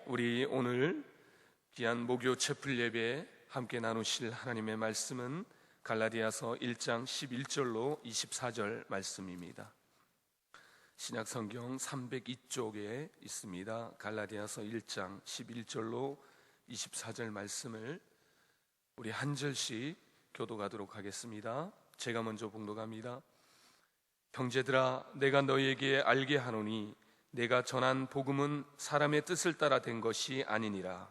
우리 오늘 귀한 목요 채플 예배에 함께 나누실 하나님의 말씀은 갈라디아서 1장 11절로 24절 말씀입니다. 신약성경 302쪽에 있습니다. 갈라디아서 1장 11절로 24절 말씀을 우리 한 절씩 교독하도록 하겠습니다. 제가 먼저 봉독합니다. 형제들아, 내가 너희에게 알게 하노니 내가 전한 복음은 사람의 뜻을 따라 된 것이 아니니라.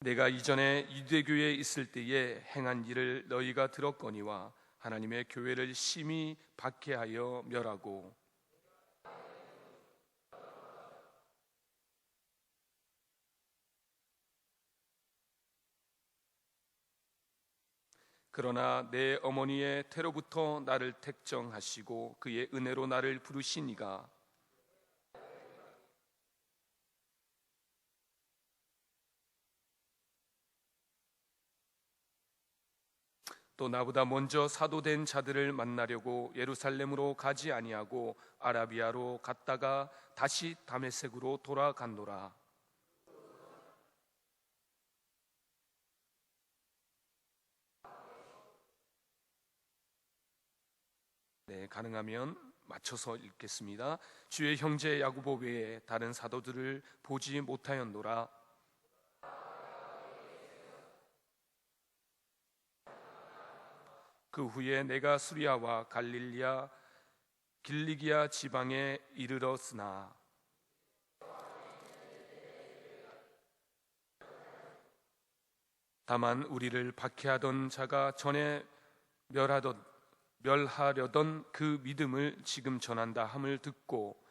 내가 이전에 유대교에 있을 때에 행한 일을 너희가 들었거니와 하나님의 교회를 심히 박해하여 멸하고 그러나 내 어머니의 태로부터 나를 택정하시고 그의 은혜로 나를 부르시니가 또 나보다 먼저 사도된 자들을 만나려고 예루살렘으로 가지 아니하고 아라비아로 갔다가 다시 다메섹으로 돌아갔노라. 네, 가능하면 맞춰서 읽겠습니다. 주의 형제 야고보 외에 다른 사도들을 보지 못하였노라. 그 후에 내가 수리아와 갈릴리아 길리기아 지방에 이르렀으나 다만 우리를 박해하던 자가 전에 멸하려던 그 믿음을 지금 전한다 함을 듣고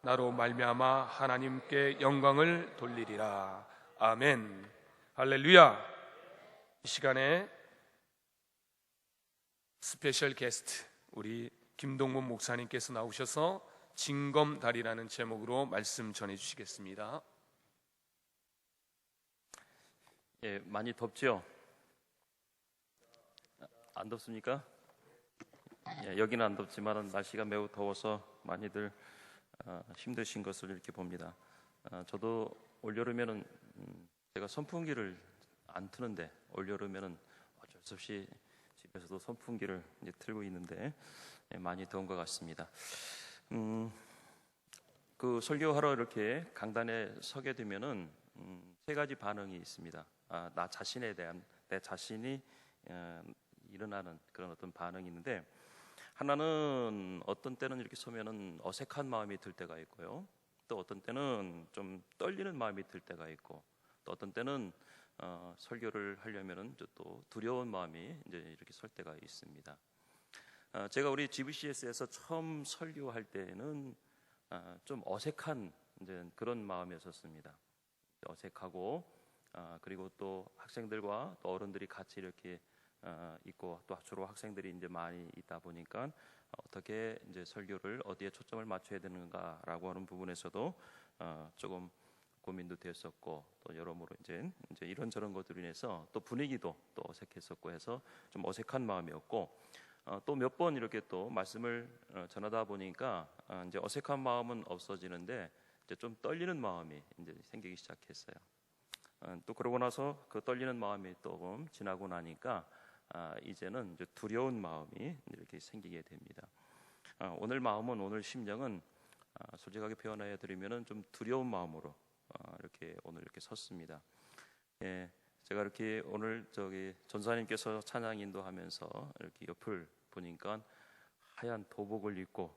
나로 말미암아 하나님께 영광을 돌리리라. 아멘. 할렐루야. 이 시간에 스페셜 게스트 우리 김동문 목사님께서 나오셔서 징검다리라는 제목으로 말씀 전해 주시겠습니다. 예, 많이 덥죠? 안 덥습니까? 예, 여기는 안 덥지만 날씨가 매우 더워서 많이들 힘드신 것을 이렇게 봅니다. 저도 올여름에는 제가 선풍기를 안 트는데 올여름에는 어쩔 수 없이 집에서도 선풍기를 이제 틀고 있는데 많이 더운 것 같습니다. 그 설교하러 이렇게 강단에 서게 되면은 세 가지 반응이 있습니다. 나 자신에 대한 내 자신이 일어나는 그런 어떤 반응이 있는데, 하나는 어떤 때는 이렇게 서면은 어색한 마음이 들 때가 있고요. 또 어떤 때는 좀 떨리는 마음이 들 때가 있고, 또 어떤 때는 설교를 하려면은 또 두려운 마음이 이제 이렇게 설 때가 있습니다. 제가 우리 GBCS에서 처음 설교할 때는 좀 어색한 이제 그런 마음이었습니다. 어색하고 그리고 또 학생들과 또 어른들이 같이 이렇게 있고 또 주로 학생들이 이제 많이 있다 보니까 어떻게 이제 설교를 어디에 초점을 맞춰야 되는가라고 하는 부분에서도 조금 고민도 되었었고, 또 여러모로 이제 이런저런 것들로 인해서 또 분위기도 또 어색했었고 해서 좀 어색한 마음이었고, 또 몇 번 이렇게 또 말씀을 전하다 보니까 이제 어색한 마음은 없어지는데 이제 좀 떨리는 마음이 이제 생기기 시작했어요. 또 그러고 나서 그 떨리는 마음이 또 지나고 나니까 이제는 이제 두려운 마음이 이렇게 생기게 됩니다. 오늘 심정은 솔직하게 표현해 드리면은 좀 두려운 마음으로 이렇게 오늘 이렇게 섰습니다. 예, 제가 이렇게 오늘 전사님께서 찬양 인도하면서 이렇게 옆을 보니까 하얀 도복을 입고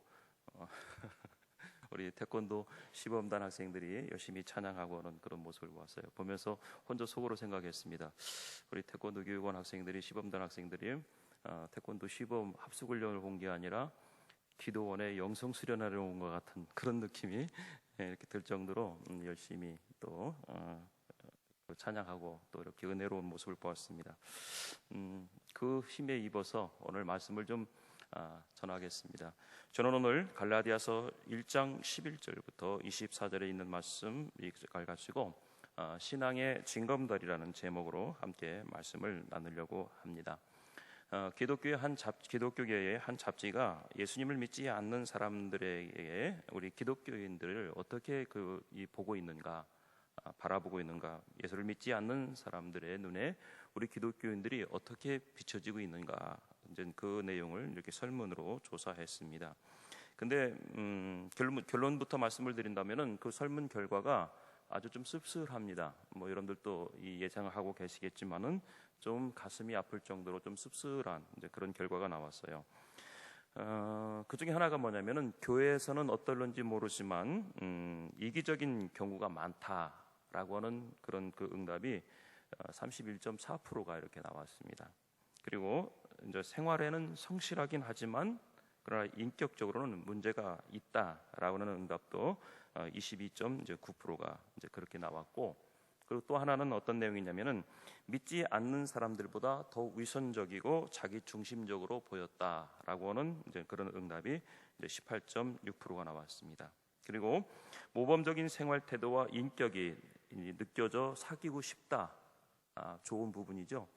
우리 태권도 시범단 학생들이 열심히 찬양하고 하는 그런 모습을 보았어요. 보면서 혼자 속으로 생각했습니다. 우리 태권도 교육원 학생들이, 시범단 학생들이 태권도 시범 합숙훈련을 온 게 아니라 기도원에 영성 수련하러 온 것 같은 그런 느낌이 이렇게 들 정도로 열심히 또 찬양하고 또 이렇게 은혜로운 모습을 보았습니다. 그 힘에 입어서 오늘 말씀을 좀 전하겠습니다. 저는 오늘 갈라디아서 1장 11절부터 24절에 있는 말씀 이걸 가지고 신앙의 징검다리라는 제목으로 함께 말씀을 나누려고 합니다. 기독교계의 한 잡지가 예수님을 믿지 않는 사람들에게 우리 기독교인들을 어떻게 보고 있는가, 바라보고 있는가, 예수를 믿지 않는 사람들의 눈에 우리 기독교인들이 어떻게 비춰지고 있는가, 이제 그 내용을 이렇게 설문으로 조사했습니다. 근데 결론부터 말씀을 드린다면은 그 설문 결과가 아주 좀 씁쓸합니다. 뭐 여러분들도 이 예상을 하고 계시겠지만은 좀 가슴이 아플 정도로 좀 씁쓸한 이제 그런 결과가 나왔어요. 그 중에 하나가 뭐냐면은 교회에서는 어떨런지 모르지만 이기적인 경우가 많다라고 하는 그런 그 응답이 31.4%가 이렇게 나왔습니다. 그리고 이제 생활에는 성실하긴 하지만 그러나 인격적으로는 문제가 있다라고 하는 응답도 22.9%가 이제 그렇게 나왔고, 그리고 또 하나는 어떤 내용이냐면은 믿지 않는 사람들보다 더 위선적이고 자기 중심적으로 보였다라고 하는 이제 그런 응답이 이제 18.6%가 나왔습니다. 그리고 모범적인 생활 태도와 인격이 느껴져 사귀고 싶다, 좋은 부분이죠.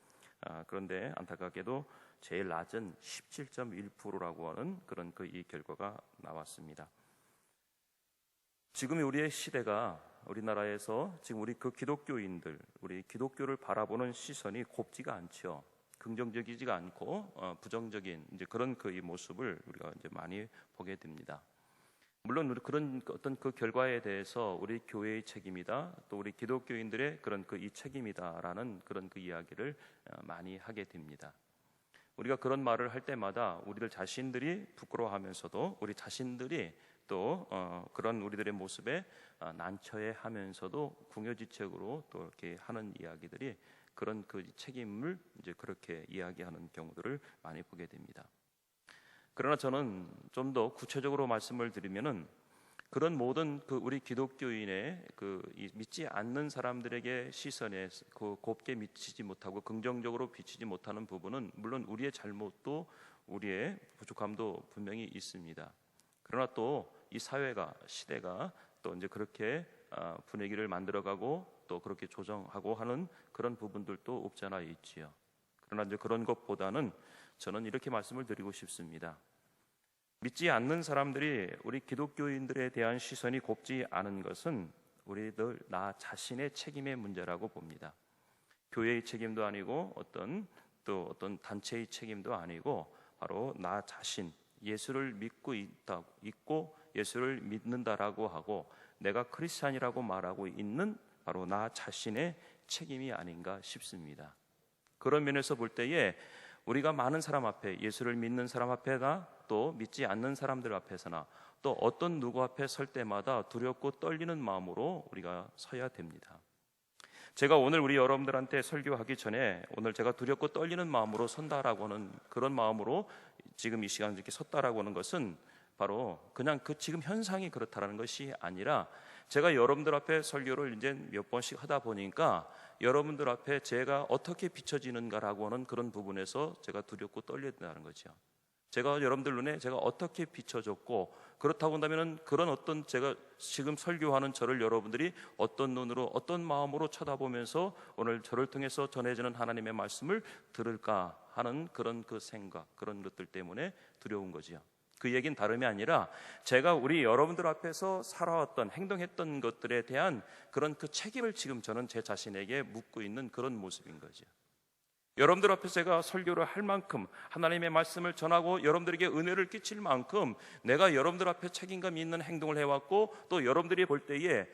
그런데 안타깝게도 제일 낮은 17.1%라고 하는 그런 이 결과가 나왔습니다. 지금 우리의 시대가 우리나라에서 지금 우리 기독교인들, 우리 기독교를 바라보는 시선이 곱지가 않죠. 긍정적이지가 않고 부정적인 이제 그런 이 모습을 우리가 이제 많이 보게 됩니다. 물론 우리 그런 어떤 그 결과에 대해서 우리 교회의 책임이다, 또 우리 기독교인들의 그런 이 책임이다라는 그런 그 이야기를 많이 하게 됩니다. 우리가 그런 말을 할 때마다 우리들 자신들이 부끄러워하면서도 우리 자신들이 또 그런 우리들의 모습에 난처해하면서도 궁여지책으로 또 이렇게 하는 이야기들이 그런 그 책임을 이제 그렇게 이야기하는 경우들을 많이 보게 됩니다. 그러나 저는 좀 더 구체적으로 말씀을 드리면은 그런 모든 우리 기독교인의 이 믿지 않는 사람들에게 시선에 곱게 미치지 못하고 긍정적으로 비치지 못하는 부분은 물론 우리의 잘못도 우리의 부족함도 분명히 있습니다. 그러나 또 이 사회가 시대가 또 이제 그렇게 분위기를 만들어가고 또 그렇게 조정하고 하는 그런 부분들도 없지 않아 있지요. 그러나 이제 그런 것보다는 저는 이렇게 말씀을 드리고 싶습니다. 믿지 않는 사람들이 우리 기독교인들에 대한 시선이 곱지 않은 것은 우리들 나 자신의 책임의 문제라고 봅니다. 교회의 책임도 아니고 어떤 단체의 책임도 아니고 바로 나 자신, 예수를 믿고 예수를 믿는다라고 하고 내가 크리스찬이라고 말하고 있는 바로 나 자신의 책임이 아닌가 싶습니다. 그런 면에서 볼 때에 우리가 많은 사람 앞에, 예수를 믿는 사람 앞에나 또 믿지 않는 사람들 앞에서나 또 어떤 누구 앞에 설 때마다 두렵고 떨리는 마음으로 우리가 서야 됩니다. 제가 오늘 우리 여러분들한테 설교하기 전에 오늘 제가 두렵고 떨리는 마음으로 선다라고 하는 그런 마음으로 지금 이 시간 이렇게 섰다라고 하는 것은 바로 그냥 지금 현상이 그렇다라는 것이 아니라 제가 여러분들 앞에 설교를 이제 몇 번씩 하다 보니까 여러분들 앞에 제가 어떻게 비춰지는가라고 하는 그런 부분에서 제가 두렵고 떨린다는 거죠. 제가 여러분들 눈에 제가 어떻게 비춰졌고, 그렇다고 한다면 그런 어떤 제가 지금 설교하는 저를 여러분들이 어떤 눈으로 어떤 마음으로 쳐다보면서 오늘 저를 통해서 전해지는 하나님의 말씀을 들을까 하는 그런 생각, 그런 것들 때문에 두려운 거지요. 그 얘기는 다름이 아니라 제가 우리 여러분들 앞에서 살아왔던 행동했던 것들에 대한 그런 책임을 지금 저는 제 자신에게 묻고 있는 그런 모습인 거죠. 여러분들 앞에서 제가 설교를 할 만큼 하나님의 말씀을 전하고 여러분들에게 은혜를 끼칠 만큼 내가 여러분들 앞에 책임감 있는 행동을 해왔고, 또 여러분들이 볼 때에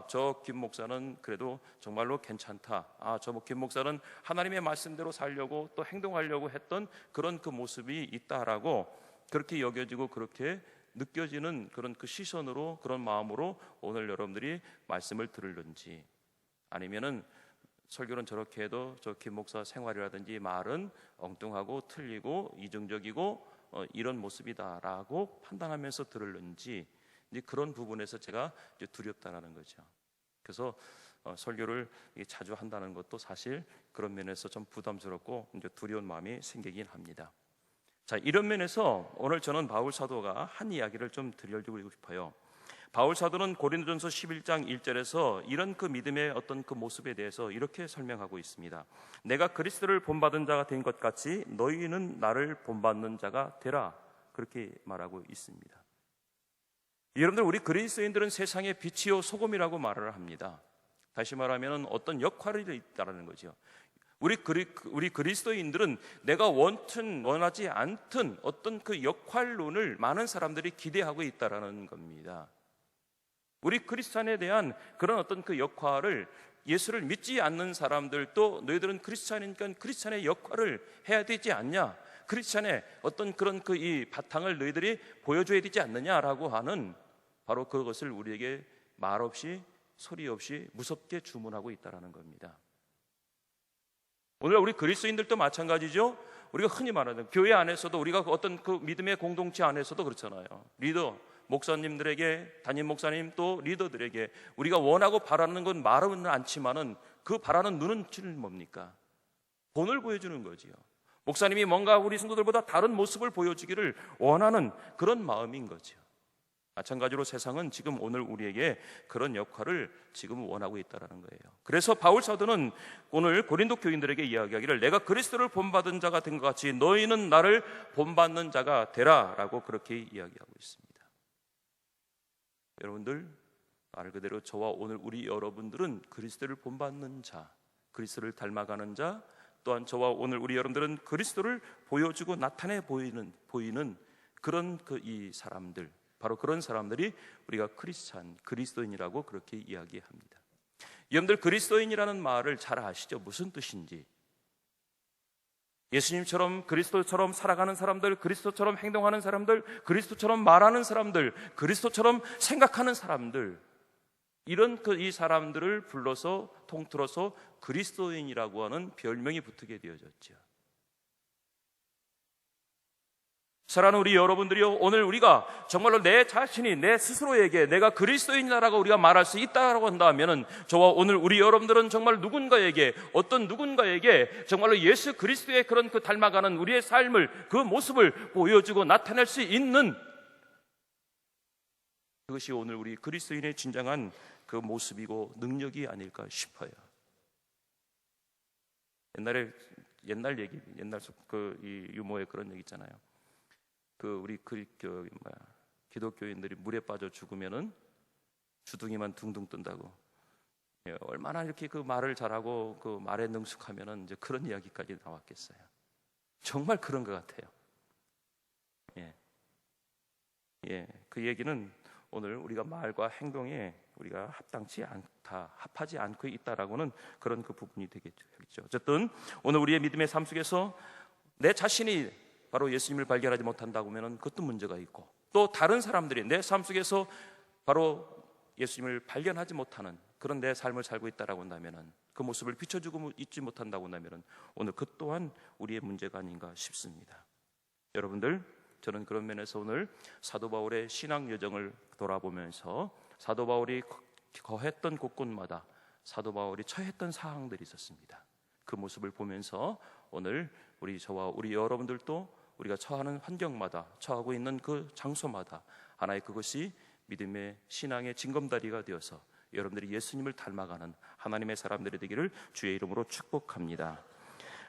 저 김 목사는 그래도 정말로 괜찮다, 저 김 목사는 하나님의 말씀대로 살려고 또 행동하려고 했던 그런 모습이 있다라고 그렇게 여겨지고 그렇게 느껴지는 그런 시선으로, 그런 마음으로 오늘 여러분들이 말씀을 들을는지, 아니면은 설교는 저렇게 해도 저 김 목사 생활이라든지 말은 엉뚱하고 틀리고 이중적이고 이런 모습이다라고 판단하면서 들을는지, 이제 그런 부분에서 제가 이제 두렵다라는 거죠. 그래서 설교를 자주 한다는 것도 사실 그런 면에서 좀 부담스럽고 이제 두려운 마음이 생기긴 합니다. 자, 이런 면에서 오늘 저는 바울 사도가 한 이야기를 좀 들려드리고 싶어요. 바울 사도는 고린도전서 11장 1절에서 이런 그 믿음의 어떤 그 모습에 대해서 이렇게 설명하고 있습니다. 내가 그리스도를 본받은 자가 된 것 같이 너희는 나를 본받는 자가 되라. 그렇게 말하고 있습니다. 여러분들, 우리 그리스도인들은 세상의 빛이요 소금이라고 말을 합니다. 다시 말하면 어떤 역할이 있다는 거죠. 우리 그리스도인들은 내가 원튼 원하지 않든 어떤 그 역할론을 많은 사람들이 기대하고 있다라는 겁니다. 우리 크리스찬에 대한 그런 어떤 그 역할을 예수를 믿지 않는 사람들도 너희들은 크리스찬이니까 크리스찬의 역할을 해야 되지 않냐? 크리스찬의 어떤 그런 그 이 바탕을 너희들이 보여줘야 되지 않느냐라고 하는 바로 그것을 우리에게 말 없이 소리 없이 무섭게 주문하고 있다라는 겁니다. 오늘 우리 그리스도인들도 마찬가지죠. 우리가 흔히 말하는 교회 안에서도 우리가 어떤 그 믿음의 공동체 안에서도 그렇잖아요. 리더, 목사님들에게, 담임 목사님 또 리더들에게 우리가 원하고 바라는 건 말은 않지만은 그 바라는 눈은 뭡니까? 본을 보여주는 거지요. 목사님이 뭔가 우리 성도들보다 다른 모습을 보여주기를 원하는 그런 마음인 거죠. 마찬가지로 세상은 지금 오늘 우리에게 그런 역할을 지금 원하고 있다는 거예요. 그래서 바울 사도는 오늘 고린도 교인들에게 이야기하기를 내가 그리스도를 본받은 자가 된 것 같이 너희는 나를 본받는 자가 되라 라고 그렇게 이야기하고 있습니다. 여러분들, 말 그대로 저와 오늘 우리 여러분들은 그리스도를 본받는 자, 그리스도를 닮아가는 자, 또한 저와 오늘 우리 여러분들은 그리스도를 보여주고 나타내 보이는 그런 그 이 사람들, 바로 그런 사람들이 우리가 크리스찬, 그리스도인이라고 그렇게 이야기합니다. 여러분들, 그리스도인이라는 말을 잘 아시죠? 무슨 뜻인지. 예수님처럼 그리스도처럼 살아가는 사람들, 그리스도처럼 행동하는 사람들, 그리스도처럼 말하는 사람들, 그리스도처럼 생각하는 사람들, 이런 이 사람들을 불러서 통틀어서 그리스도인이라고 하는 별명이 붙게 되어졌죠. 사랑하는 우리 여러분들이요, 오늘 우리가 정말로 내 자신이 내 스스로에게 내가 그리스도인이라고 우리가 말할 수 있다라고 한다면은 저와 오늘 우리 여러분들은 정말 누군가에게, 어떤 누군가에게 정말로 예수 그리스도의 그런 그 닮아가는 우리의 삶을, 그 모습을 보여주고 나타낼 수 있는, 그것이 오늘 우리 그리스도인의 진정한 그 모습이고 능력이 아닐까 싶어요. 옛날 그 이 유머에 그런 얘기 있잖아요. 우리 기독교인들이 물에 빠져 죽으면은 주둥이만 둥둥 뜬다고. 예, 얼마나 이렇게 그 말을 잘하고 그 말에 능숙하면은 이제 그런 이야기까지 나왔겠어요. 정말 그런 것 같아요. 예, 그 얘기는 오늘 우리가 말과 행동에 우리가 합당치 않다, 합하지 않고 있다라고는 그런 그 부분이 되겠죠. 어쨌든 오늘 우리의 믿음의 삶 속에서 내 자신이 바로 예수님을 발견하지 못한다고 하면 그것도 문제가 있고, 또 다른 사람들이 내 삶 속에서 바로 예수님을 발견하지 못하는 그런 내 삶을 살고 있다라고 한다면, 그 모습을 비춰주고 있지 못한다고 한다면 오늘 그 또한 우리의 문제가 아닌가 싶습니다. 여러분들, 저는 그런 면에서 오늘 사도 바울의 신앙 여정을 돌아보면서 사도 바울이 거했던 곳곳마다 사도 바울이 처했던 사항들이 있었습니다. 그 모습을 보면서 오늘 저와 우리 여러분들도 우리가 처하는 환경마다, 처하고 있는 그 장소마다 하나의 그것이 믿음의 신앙의 징검다리가 되어서 여러분들이 예수님을 닮아가는 하나님의 사람들이 되기를 주의 이름으로 축복합니다.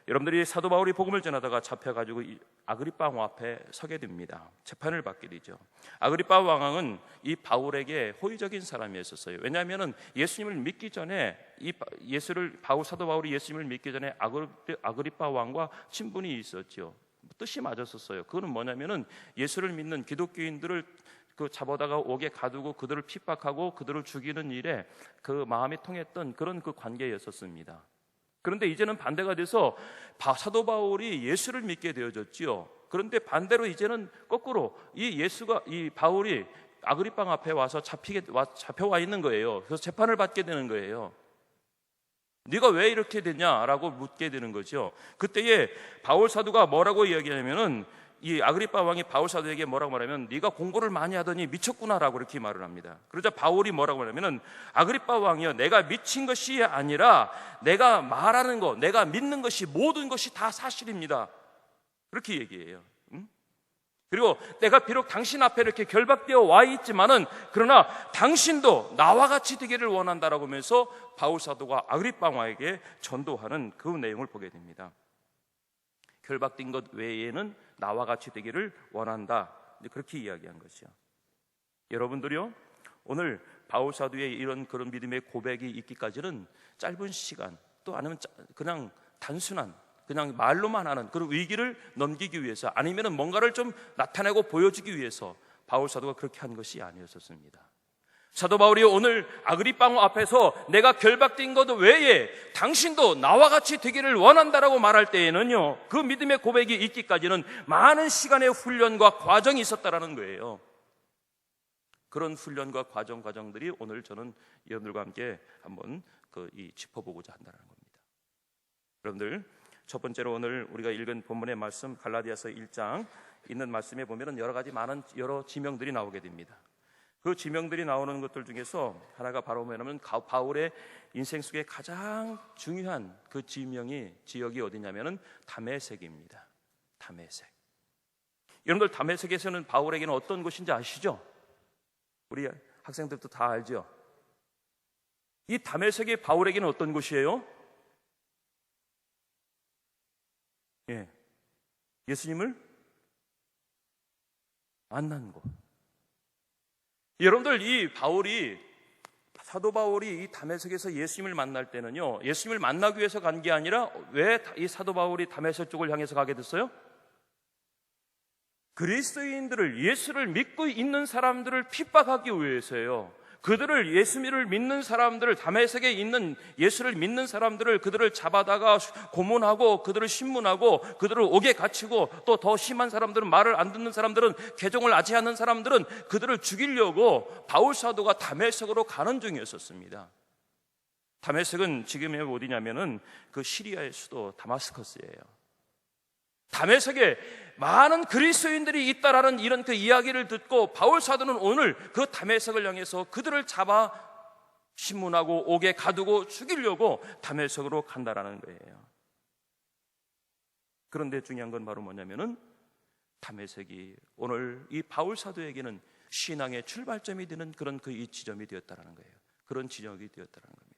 여러분들이 사도 바울이 복음을 전하다가 잡혀가지고 아그리빠 왕 앞에 서게 됩니다. 재판을 받게 되죠. 아그리빠 왕은 이 바울에게 호의적인 사람이었어요. 왜냐하면 예수님을 믿기 전에 사도 바울이 예수님을 믿기 전에 아그리빠 왕과 친분이 있었죠. 뜻이 맞았었어요. 그거는 뭐냐면은 예수를 믿는 기독교인들을 잡아다가 옥에 가두고 그들을 핍박하고 그들을 죽이는 일에 그 마음이 통했던 그런 그 관계였었습니다. 그런데 이제는 반대가 돼서 사도 바울이 예수를 믿게 되어졌지요. 그런데 반대로 이제는 거꾸로 이 바울이 아그리빠 앞에 와서 잡혀와 있는 거예요. 그래서 재판을 받게 되는 거예요. 네가 왜 이렇게 됐냐라고 묻게 되는 거죠. 그때에 바울 사도가 뭐라고 이야기하냐면은, 이 아그리빠 왕이 바울 사도에게 뭐라고 말하면, 네가 공부를 많이 하더니 미쳤구나라고 이렇게 말을 합니다. 그러자 바울이 뭐라고 하냐면은, 아그리빠 왕이여, 내가 미친 것이 아니라 내가 말하는 것, 내가 믿는 것이 모든 것이 다 사실입니다. 그렇게 얘기해요. 그리고 내가 비록 당신 앞에 이렇게 결박되어 와 있지만은 그러나 당신도 나와 같이 되기를 원한다라고 하면서 바울 사도가 아그리빠 왕에게 전도하는 그 내용을 보게 됩니다. 결박된 것 외에는 나와 같이 되기를 원한다. 그렇게 이야기한 것이요. 여러분들이요, 오늘 바울 사도의 이런 그런 믿음의 고백이 있기까지는 짧은 시간, 또 아니면 그냥 단순한 그냥 말로만 하는 그런 위기를 넘기기 위해서, 아니면 뭔가를 좀 나타내고 보여주기 위해서 바울 사도가 그렇게 한 것이 아니었었습니다. 사도 바울이 오늘 아그리빠 왕 앞에서 내가 결박된 것 외에 당신도 나와 같이 되기를 원한다라고 말할 때에는요, 그 믿음의 고백이 있기까지는 많은 시간의 훈련과 과정이 있었다라는 거예요. 그런 훈련과 과정들이 오늘 저는 여러분들과 함께 한번 짚어보고자 한다는 겁니다. 여러분들, 첫 번째로 오늘 우리가 읽은 본문의 말씀 갈라디아서 1장 있는 말씀에 보면 여러 지명들이 나오게 됩니다. 그 지명들이 나오는 것들 중에서 하나가 바로 뭐냐면 바울의 인생 속에 가장 중요한 그 지역이 어디냐면은 다메섹입니다. 다메섹. 여러분들, 다메섹에서는 바울에게는 어떤 곳인지 아시죠? 우리 학생들도 다 알죠? 이 다메섹이 바울에게는 어떤 곳이에요? 예수님을 만난 곳. 여러분들, 사도 바울이 이 다메섹에서 예수님을 만날 때는요, 예수님을 만나기 위해서 간 게 아니라 왜 이 사도 바울이 다메섹 쪽을 향해서 가게 됐어요? 그리스도인들을, 예수를 믿고 있는 사람들을 핍박하기 위해서예요. 그들을, 예수를 믿는 사람들을, 다메섹에 있는 예수를 믿는 사람들을, 그들을 잡아다가 고문하고 그들을 신문하고 그들을 옥에 갇히고, 또 더 심한 사람들은, 말을 안 듣는 사람들은, 개종을 아직 않는 사람들은 그들을 죽이려고 바울 사도가 다메섹으로 가는 중이었었습니다. 다메섹은 지금의 어디냐면은 그 시리아의 수도 다마스커스예요. 다메섹에 많은 그리스도인들이 있다라는 이런 그 이야기를 듣고 바울 사도는 오늘 그 다메섹을 향해서 그들을 잡아 신문하고 옥에 가두고 죽이려고 다메섹으로 간다라는 거예요. 그런데 중요한 건 바로 뭐냐면은 다메섹이 오늘 이 바울 사도에게는 신앙의 출발점이 되는 그런 이 지점이 되었다라는 거예요. 그런 지역이 되었다라는 겁니다.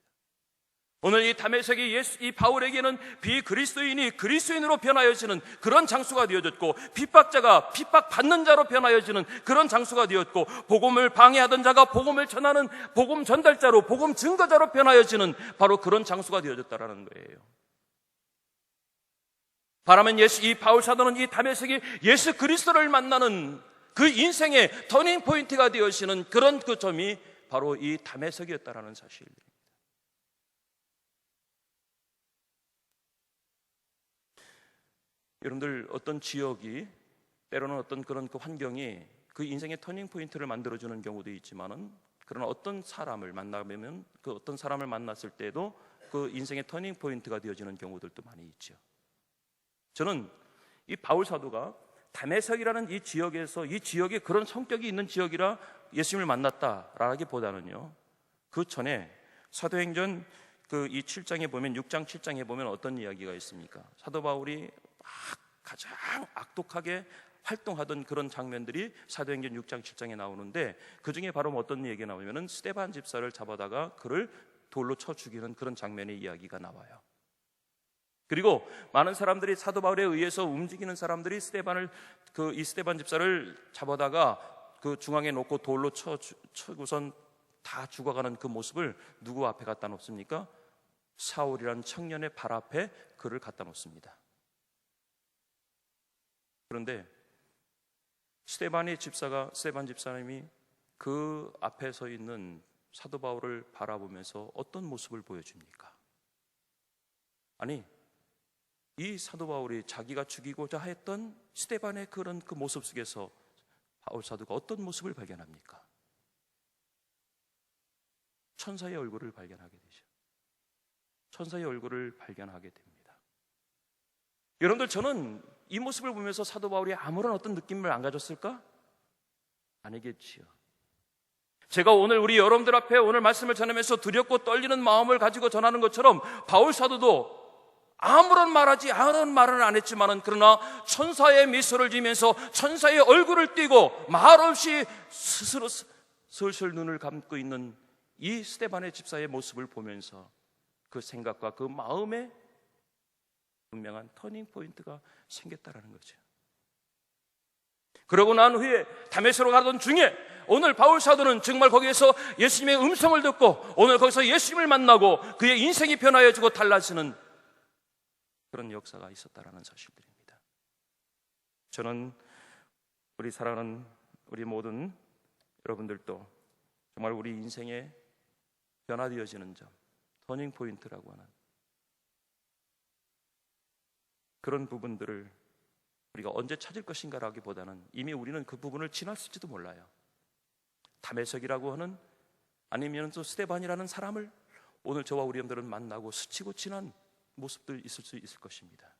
오늘 이 다메섹이 이 바울에게는 비그리스도인이 그리스도인으로 변하여지는 그런 장소가 되어졌고, 핍박자가 핍박받는 자로 변하여지는 그런 장소가 되었고, 복음을 방해하던 자가 복음을 전하는 복음 전달자로, 복음 증거자로 변하여지는 바로 그런 장소가 되어졌다라는 거예요. 바라면 이 바울 사도는 이 다메섹이 예수 그리스도를 만나는 그 인생의 터닝 포인트가 되어지는 그런 그 점이 바로 이 다메섹이었다라는 사실입니다. 여러분들, 어떤 지역이, 때로는 어떤 그런 그 환경이 그 인생의 터닝 포인트를 만들어주는 경우도 있지만은, 그러나 어떤 사람을 만나면 그 어떤 사람을 만났을 때도 그 인생의 터닝 포인트가 되어지는 경우들도 많이 있죠. 저는 이 바울 사도가 다메섹이라는 이 지역에서, 이 지역에 그런 성격이 있는 지역이라 예수님을 만났다라기보다는요, 그 전에 사도행전 이 7장에 보면, 6장 7장에 보면 어떤 이야기가 있습니까? 사도 바울이 가장 악독하게 활동하던 그런 장면들이 사도행전 6장 7장에 나오는데, 그 중에 바로 어떤 얘기가 나오냐면 스데반 집사를 잡아다가 그를 돌로 쳐 죽이는 그런 장면의 이야기가 나와요. 그리고 많은 사람들이, 사도 바울에 의해서 움직이는 사람들이 이 스데반 집사를 잡아다가 그 중앙에 놓고 돌로 쳐고선 다 죽어가는 그 모습을 누구 앞에 갖다 놓습니까? 사울이라는 청년의 발 앞에 그를 갖다 놓습니다. 그런데 스데반 집사님이 그 앞에 서 있는 사도 바울을 바라보면서 어떤 모습을 보여줍니까? 아니, 이 사도 바울이 자기가 죽이고자 했던 스데반의 그런 그 모습 속에서 바울 사도가 어떤 모습을 발견합니까? 천사의 얼굴을 발견하게 되죠. 천사의 얼굴을 발견하게 됩니다. 여러분들, 저는 이 모습을 보면서 사도 바울이 아무런 어떤 느낌을 안 가졌을까? 아니겠지요. 제가 오늘 우리 여러분들 앞에 오늘 말씀을 전하면서 두렵고 떨리는 마음을 가지고 전하는 것처럼 바울 사도도 아무런 말은 안 했지만은 그러나 천사의 미소를 지면서 천사의 얼굴을 띄고 말없이 스스로 슬슬 눈을 감고 있는 이 스데반의 집사의 모습을 보면서 그 생각과 그 마음에 분명한 터닝 포인트가 생겼다라는 거죠. 그러고 난 후에 다메섹으로 가던 중에 오늘 바울 사도는 정말 거기에서 예수님의 음성을 듣고 오늘 거기서 예수님을 만나고 그의 인생이 변화해지고 달라지는 그런 역사가 있었다라는 사실들입니다. 저는 우리 사랑하는 우리 모든 여러분들도 정말 우리 인생에 변화되어지는 점, 터닝 포인트라고 하는 그런 부분들을 우리가 언제 찾을 것인가라기보다는 이미 우리는 그 부분을 지났을지도 몰라요. 다메섹이라고 하는 아니면 또 스데반이라는 사람을 오늘 저와 우리 여러분들은 만나고 스치고 지난 모습들 있을 수 있을 것입니다.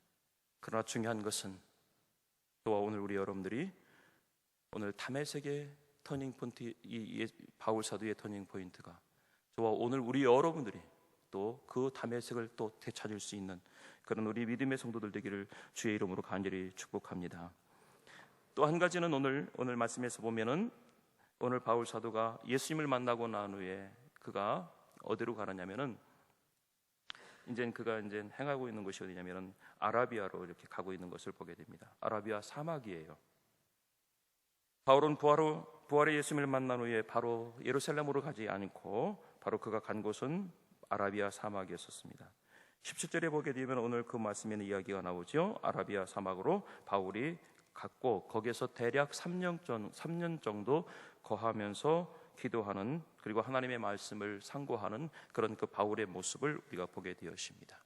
그러나 중요한 것은 저와 오늘 우리 여러분들이 오늘 다메섹의 터닝 포인트, 이 바울 사도의 터닝 포인트가 저와 오늘 우리 여러분들이 또 그 다메섹을 또 되찾을 수 있는 그런 우리 믿음의 성도들 되기를 주의 이름으로 간절히 축복합니다. 또 한 가지는 오늘 말씀에서 보면은 오늘 바울 사도가 예수님을 만나고 난 후에 그가 어디로 가느냐면은 그가 행하고 있는 곳이 어디냐면은 아라비아로 이렇게 가고 있는 것을 보게 됩니다. 아라비아 사막이에요. 바울은 부활의 예수님을 만난 후에 바로 예루살렘으로 가지 않고 바로 그가 간 곳은 아라비아 사막이었습니다. 17절에 보게 되면 오늘 그 말씀에는 이야기가 나오죠. 아라비아 사막으로 바울이 갔고 거기에서 대략 3년 정도 거하면서 기도하는 그리고 하나님의 말씀을 상고하는 그런 그 바울의 모습을 우리가 보게 되었습니다.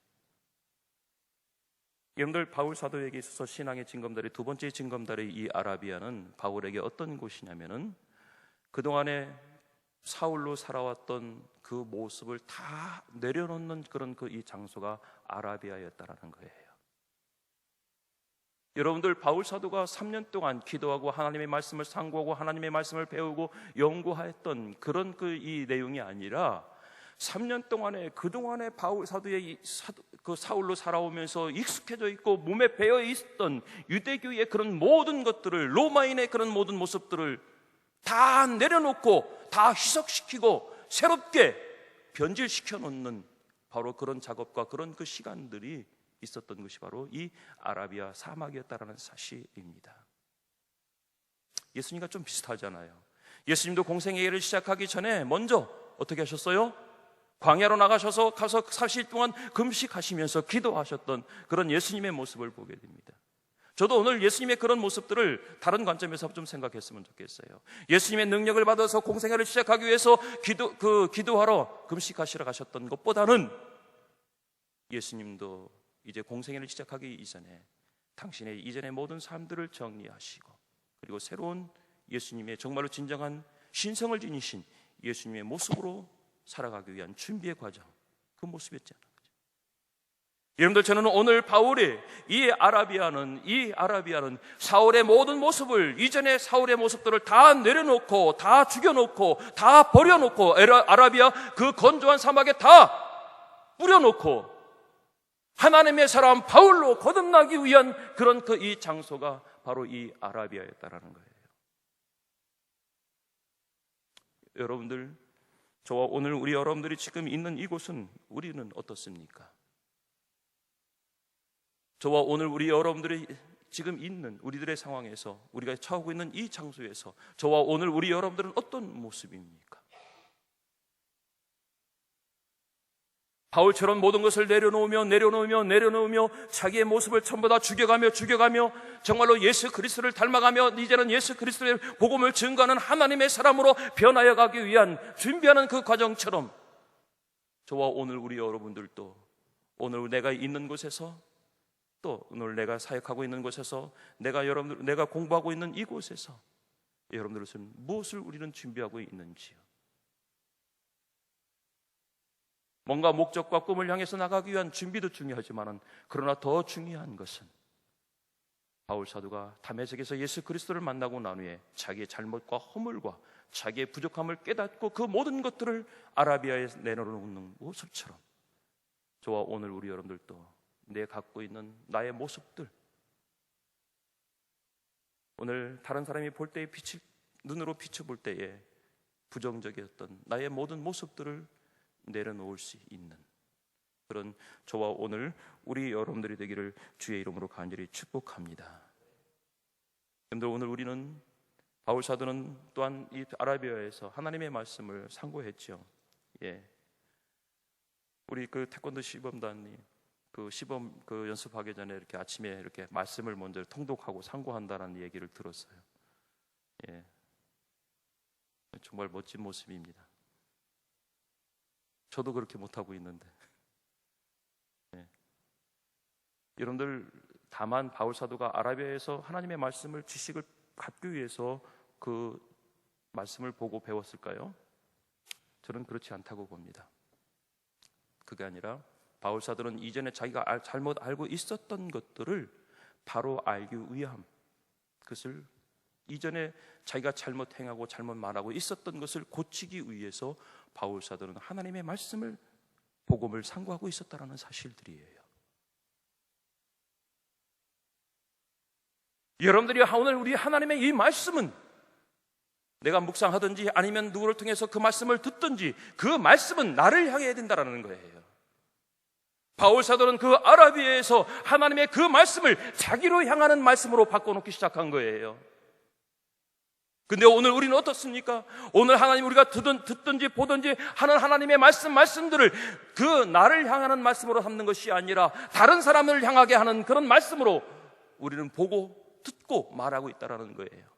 여러분들, 바울 사도에게 있어서 신앙의 징검다리 두 번째 징검다리 이 아라비아는 바울에게 어떤 곳이냐면은 그동안에 사울로 살아왔던 그 모습을 다 내려놓는 그런 이 장소가 아라비아였다라는 거예요. 여러분들, 바울 사도가 3년 동안 기도하고 하나님의 말씀을 상고하고 하나님의 말씀을 배우고 연구했던 그런 이 내용이 아니라 3년 동안에 그동안에 바울 사도의 그 사울로 살아오면서 익숙해져 있고 몸에 배어 있었던 유대교의 그런 모든 것들을, 로마인의 그런 모든 모습들을 다 내려놓고 다 희석시키고 새롭게 변질시켜 놓는 바로 그런 작업과 그런 그 시간들이 있었던 것이 바로 이 아라비아 사막이었다라는 사실입니다. 예수님과 좀 비슷하잖아요. 예수님도 공생의 일을 시작하기 전에 먼저 어떻게 하셨어요? 광야로 나가셔서 가서 40일 동안 금식하시면서 기도하셨던 그런 예수님의 모습을 보게 됩니다. 저도 오늘 예수님의 그런 모습들을 다른 관점에서 좀 생각했으면 좋겠어요. 예수님의 능력을 받아서 공생애를 시작하기 위해서 기도하러 금식하시러 가셨던 것보다는 예수님도 이제 공생애를 시작하기 이전에 당신의 이전의 모든 삶들을 정리하시고 그리고 새로운 예수님의 정말로 진정한 신성을 지니신 예수님의 모습으로 살아가기 위한 준비의 과정, 그 모습이었지 않나요? 여러분들, 저는 오늘 바울의 이 아라비아는 사울의 모든 모습을, 이전의 사울의 모습들을 다 내려놓고 다 죽여놓고 다 버려놓고 아라비아 그 건조한 사막에 다 뿌려놓고 하나님의 사람 바울로 거듭나기 위한 그런 이 장소가 바로 이 아라비아였다라는 거예요. 여러분들, 저와 오늘 우리 여러분들이 지금 있는 이곳은 우리는 어떻습니까? 저와 오늘 우리 여러분들이 지금 있는 우리들의 상황에서 우리가 처하고 있는 이 장소에서 저와 오늘 우리 여러분들은 어떤 모습입니까? 바울처럼 모든 것을 내려놓으며 자기의 모습을 전부 다 죽여가며 정말로 예수 그리스도를 닮아가며 이제는 예수 그리스도의 복음을 증거하는 하나님의 사람으로 변하여 가기 위한 준비하는 그 과정처럼 저와 오늘 우리 여러분들도 오늘 내가 있는 곳에서 또 오늘 내가 사역하고 있는 곳에서 내가 공부하고 있는 이곳에서 여러분들은 무엇을 우리는 준비하고 있는지요? 뭔가 목적과 꿈을 향해서 나가기 위한 준비도 중요하지만 그러나 더 중요한 것은 바울 사도가 다메섹에서 예수 그리스도를 만나고 난 후에 자기의 잘못과 허물과 자기의 부족함을 깨닫고 그 모든 것들을 아라비아에 내놓는 모습처럼 저와 오늘 우리 여러분들도 내 갖고 있는 나의 모습들, 오늘 다른 사람이 볼 때의 눈으로 비춰볼 때에 부정적이었던 나의 모든 모습들을 내려놓을 수 있는 그런 저와 오늘 우리 여러분들이 되기를 주의 이름으로 간절히 축복합니다. 여러분들, 오늘 우리는 바울 사도는 또한 이 아라비아에서 하나님의 말씀을 상고했죠. 우리 그 태권도 시범단이 그 시범 그 연습하기 전에 이렇게 아침에 이렇게 말씀을 먼저 통독하고 상고한다는 얘기를 들었어요. 정말 멋진 모습입니다. 저도 그렇게 못하고 있는데. 여러분들, 다만 바울 사도가 아라비아에서 하나님의 말씀을 지식을 갖기 위해서 그 말씀을 보고 배웠을까요? 저는 그렇지 않다고 봅니다. 그게 아니라 바울 사도는 이전에 자기가 잘못 알고 있었던 것들을 바로 알기 위함, 그것을 이전에 자기가 잘못 행하고 잘못 말하고 있었던 것을 고치기 위해서 바울 사도는 하나님의 말씀을, 복음을 상고하고 있었다는 사실들이에요. 여러분들이 오늘 우리 하나님의 이 말씀은 내가 묵상하든지 아니면 누구를 통해서 그 말씀을 듣든지 그 말씀은 나를 향해야 된다는 거예요. 바울 사도는 그 아라비아에서 하나님의 그 말씀을 자기로 향하는 말씀으로 바꿔놓기 시작한 거예요. 근데 오늘 우리는 어떻습니까? 오늘 하나님 우리가 듣든지 보든지 하는 하나님의 말씀들을 그 나를 향하는 말씀으로 삼는 것이 아니라 다른 사람을 향하게 하는 그런 말씀으로 우리는 보고 듣고 말하고 있다는 거예요.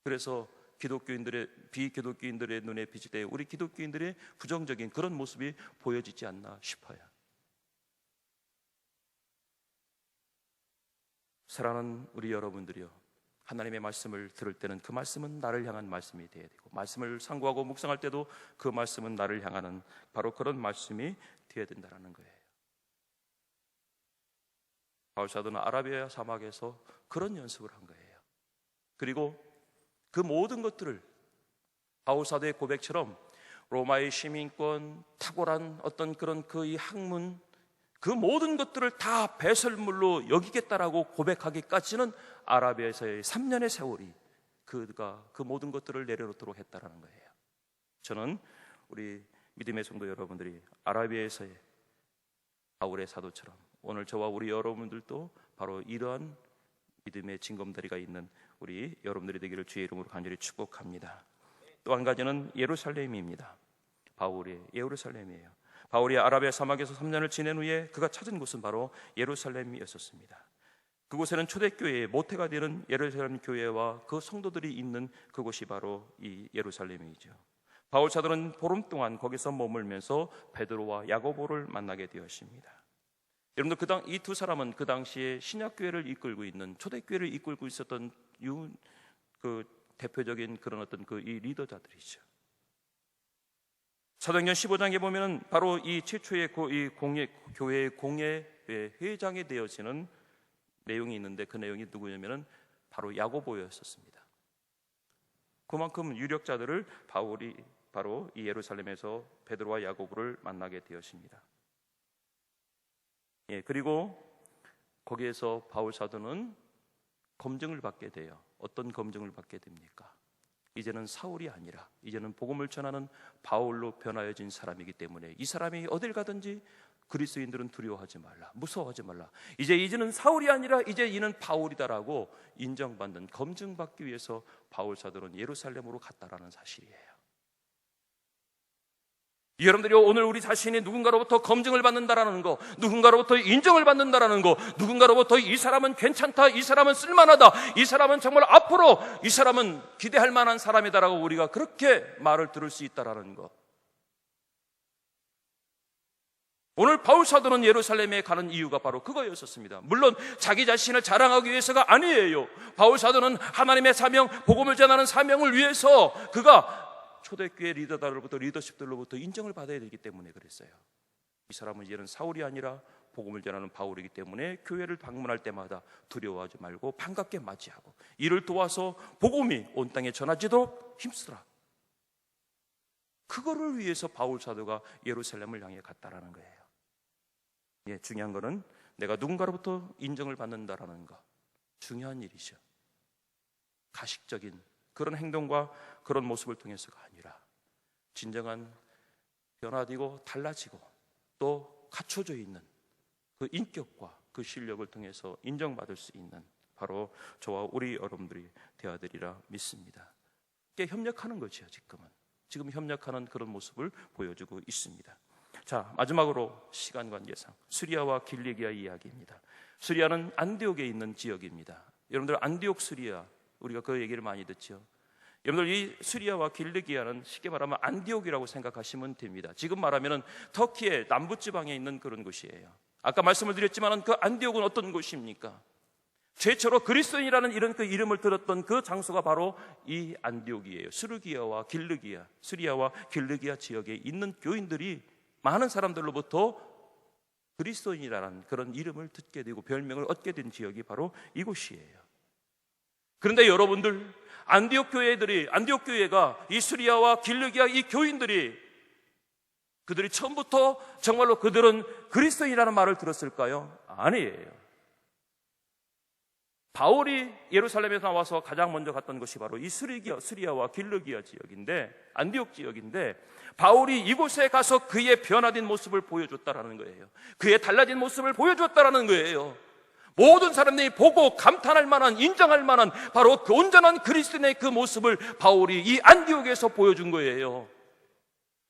그래서 비기독교인들의 눈에 비칠 때 우리 기독교인들의 부정적인 그런 모습이 보여지지 않나 싶어요. 사랑하는 우리 여러분들이요, 하나님의 말씀을 들을 때는 그 말씀은 나를 향한 말씀이 되어야 되고, 말씀을 상고하고 묵상할 때도 그 말씀은 나를 향하는 바로 그런 말씀이 되어야 된다는 거예요. 바울 사도는 아라비아 사막에서 그런 연습을 한 거예요. 그리고 그 모든 것들을 바울 사도의 고백처럼 로마의 시민권, 탁월한 어떤 그런 그 학문, 그 모든 것들을 다 배설물로 여기겠다라고 고백하기까지는 아라비아에서의 3년의 세월이 그가 그 모든 것들을 내려놓도록 했다라는 거예요. 저는 우리 믿음의 성도 여러분들이 아라비아에서의 바울의 사도처럼 오늘 저와 우리 여러분들도 바로 이러한 믿음의 징검다리가 있는 우리 여러분들이 되기를 주의 이름으로 간절히 축복합니다. 또 한 가지는 예루살렘입니다. 바울의 예루살렘이에요. 바울이 아라비아 사막에서 3년을 지낸 후에 그가 찾은 곳은 바로 예루살렘이었습니다. 그곳에는 초대교회의 모태가 되는 예루살렘 교회와 그 성도들이 있는 그곳이 바로 이 예루살렘이죠. 바울 사도는 보름 동안 거기서 머물면서 베드로와 야고보를 만나게 되었습니다. 여러분들, 이 두 사람은 그 당시에 신약교회를 이끌고 있는, 초대교회를 이끌고 있었던 그 대표적인 그런 어떤 이 리더자들이죠. 사도행전 15장에 보면은 바로 이 최초의 이 교회의 공예의 회장이 되어지는 내용이 있는데, 그 내용이 누구냐면은 바로 야고보였었습니다. 그만큼 유력자들을 바울이 바로 이 예루살렘에서 베드로와 야고보를 만나게 되었습니다. 그리고 거기에서 바울 사도는 검증을 받게 돼요. 어떤 검증을 받게 됩니까? 이제는 사울이 아니라 이제는 복음을 전하는 바울로 변하여진 사람이기 때문에 이 사람이 어딜 가든지 그리스도인들은 두려워하지 말라, 무서워하지 말라. 이제는 사울이 아니라 이제 이는 바울이다라고 인정받는, 검증받기 위해서 바울 사도는 예루살렘으로 갔다라는 사실이에요. 여러분들이 오늘 우리 자신이 누군가로부터 검증을 받는다라는 거, 누군가로부터 인정을 받는다라는 거, 누군가로부터 이 사람은 괜찮다, 이 사람은 쓸만하다, 이 사람은 정말 앞으로 이 사람은 기대할 만한 사람이다라고 우리가 그렇게 말을 들을 수 있다라는 거. 오늘 바울 사도는 예루살렘에 가는 이유가 바로 그거였었습니다. 물론 자기 자신을 자랑하기 위해서가 아니에요. 바울 사도는 하나님의 사명, 복음을 전하는 사명을 위해서 그가 초대교회 리더들로부터, 리더십들로부터 인정을 받아야 되기 때문에 그랬어요. 이 사람은 이제는 사울이 아니라 복음을 전하는 바울이기 때문에 교회를 방문할 때마다 두려워하지 말고 반갑게 맞이하고 이를 도와서 복음이 온 땅에 전하지도록 힘쓰라. 그거를 위해서 바울 사도가 예루살렘을 향해 갔다라는 거예요. 예, 중요한 거는 내가 누군가로부터 인정을 받는다라는 거, 중요한 일이죠. 가식적인 그런 행동과 그런 모습을 통해서가 아니라 진정한 변화되고 달라지고 또 갖춰져 있는 그 인격과 그 실력을 통해서 인정받을 수 있는 바로 저와 우리 여러분들이 되어야 되리라 믿습니다. 이게 협력하는 거죠. 지금 협력하는 그런 모습을 보여주고 있습니다. 자, 마지막으로 시간 관계상 수리아와 길리기아 이야기입니다. 수리아는 안디옥에 있는 지역입니다. 여러분들 안디옥 수리아, 우리가 그 얘기를 많이 듣죠. 여러분들 이 수리아와 길리기아는 쉽게 말하면 안디옥이라고 생각하시면 됩니다. 지금 말하면 터키의 남부지방에 있는 그런 곳이에요. 아까 말씀을 드렸지만 그 안디옥은 어떤 곳입니까? 최초로 그리스도인이라는 이런 그 이름을 들었던 그 장소가 바로 이 안디옥이에요. 수리아와 길리기아 지역에 있는 교인들이 많은 사람들로부터 그리스도인이라는 그런 이름을 듣게 되고 별명을 얻게 된 지역이 바로 이곳이에요. 그런데 여러분들, 안디옥 교회가 이 수리아와 길리기아 이 교인들이 그들이 처음부터 정말로 그들은 그리스도인이라는 말을 들었을까요? 아니에요. 바울이 예루살렘에서 나와서 가장 먼저 갔던 곳이 바로 이 수리아와 길리기아 지역인데, 안디옥 지역인데, 바울이 이곳에 가서 그의 변화된 모습을 보여줬다라는 거예요. 그의 달라진 모습을 보여줬다라는 거예요. 모든 사람들이 보고 감탄할 만한, 인정할 만한 바로 그 온전한 그리스도인의 그 모습을 바울이 이 안디옥에서 보여준 거예요.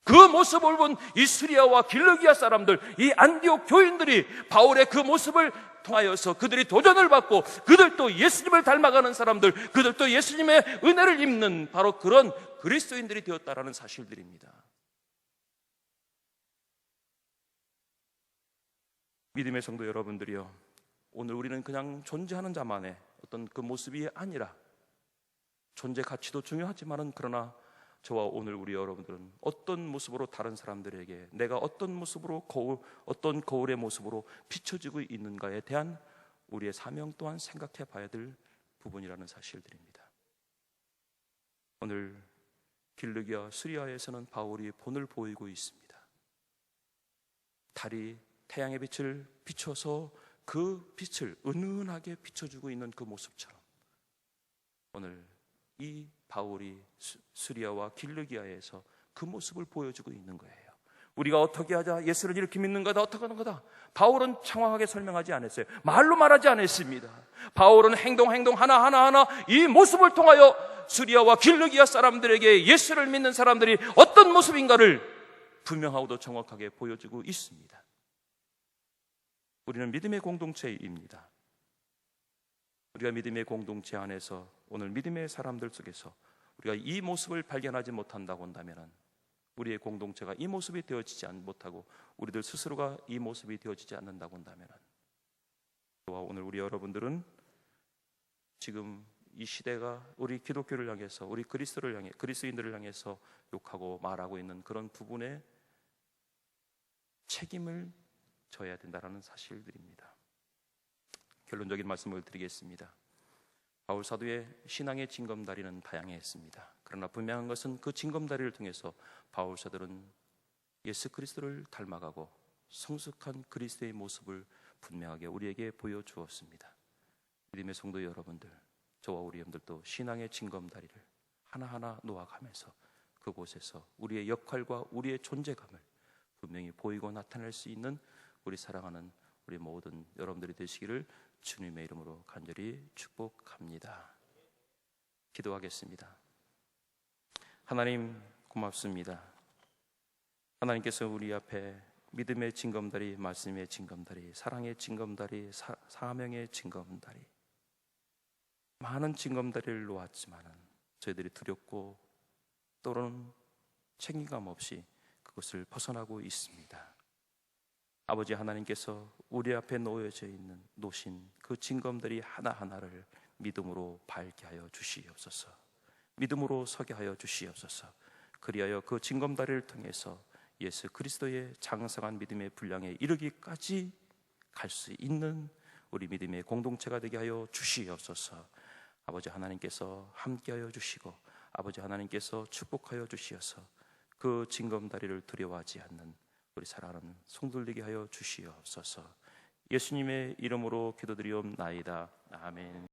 그 모습을 본 이 수리아와 길리기아 사람들, 이 안디옥 교인들이 바울의 그 모습을 통하여서 그들이 도전을 받고 그들도 예수님을 닮아가는 사람들, 그들도 예수님의 은혜를 입는 바로 그런 그리스도인들이 되었다라는 사실들입니다. 믿음의 성도 여러분들이요, 오늘 우리는 그냥 존재하는 자만의 어떤 그 모습이 아니라 존재 가치도 중요하지만은 그러나 저와 오늘 우리 여러분들은 어떤 모습으로 다른 사람들에게 내가 어떤 모습으로 어떤 거울의 모습으로 비춰지고 있는가에 대한 우리의 사명 또한 생각해 봐야 될 부분이라는 사실들입니다. 오늘 길리기아 수리아에서는 바울이 본을 보이고 있습니다. 달이 태양의 빛을 비춰서 그 빛을 은은하게 비춰주고 있는 그 모습처럼 오늘 이 바울이 수리아와 길리기아에서 그 모습을 보여주고 있는 거예요. 우리가 어떻게 하자, 예수를 이렇게 믿는 거다, 어떻게 하는 거다, 바울은 장황하게 설명하지 않았어요. 말로 말하지 않았습니다. 바울은 행동 하나하나 이 모습을 통하여 수리아와 길리기아 사람들에게 예수를 믿는 사람들이 어떤 모습인가를 분명하고도 정확하게 보여주고 있습니다. 우리는 믿음의 공동체입니다. 우리가 믿음의 공동체 안에서 오늘 믿음의 사람들 속에서 우리가 이 모습을 발견하지 못한다고 한다면 우리의 공동체가 이 모습이 되어지지 못하고 우리들 스스로가 이 모습이 되어지지 않는다고 한다면 저와 오늘 우리 여러분들은 지금 이 시대가 우리 기독교를 향해서 우리 그리스도인들을 향해서 욕하고 말하고 있는 그런 부분에 책임을 져야 된다는 사실들입니다. 결론적인 말씀을 드리겠습니다. 바울 사도의 신앙의 징검다리는 다양했습니다. 그러나 분명한 것은 그 징검다리를 통해서 바울 사도는 예수 그리스도를 닮아가고 성숙한 그리스도의 모습을 분명하게 우리에게 보여주었습니다. 믿음의 성도 여러분들, 저와 우리 여러분들도 신앙의 징검다리를 하나하나 놓아가면서 그곳에서 우리의 역할과 우리의 존재감을 분명히 보이고 나타낼 수 있는 우리 사랑하는 우리 모든 여러분들이 되시기를 주님의 이름으로 간절히 축복합니다. 기도하겠습니다. 하나님 고맙습니다. 하나님께서 우리 앞에 믿음의 징검다리, 말씀의 징검다리, 사랑의 징검다리, 사명의 징검다리, 많은 징검다리를 놓았지만은 저희들이 두렵고 또는 책임감 없이 그것을 벗어나고 있습니다. 아버지 하나님께서 우리 앞에 놓으신 그 징검다리 하나하나를 믿음으로 밟게 하여 주시옵소서. 믿음으로 서게 하여 주시옵소서. 그리하여 그 징검다리를 통해서 예수 그리스도의 장성한 믿음의 분량에 이르기까지 갈 수 있는 우리 믿음의 공동체가 되게 하여 주시옵소서. 아버지 하나님께서 함께하여 주시고 아버지 하나님께서 축복하여 주시어서 그 징검다리를 두려워하지 않는 우리 사랑하는 성도들 되게 하여 주시옵소서. 예수님의 이름으로 기도드리옵나이다. 아멘.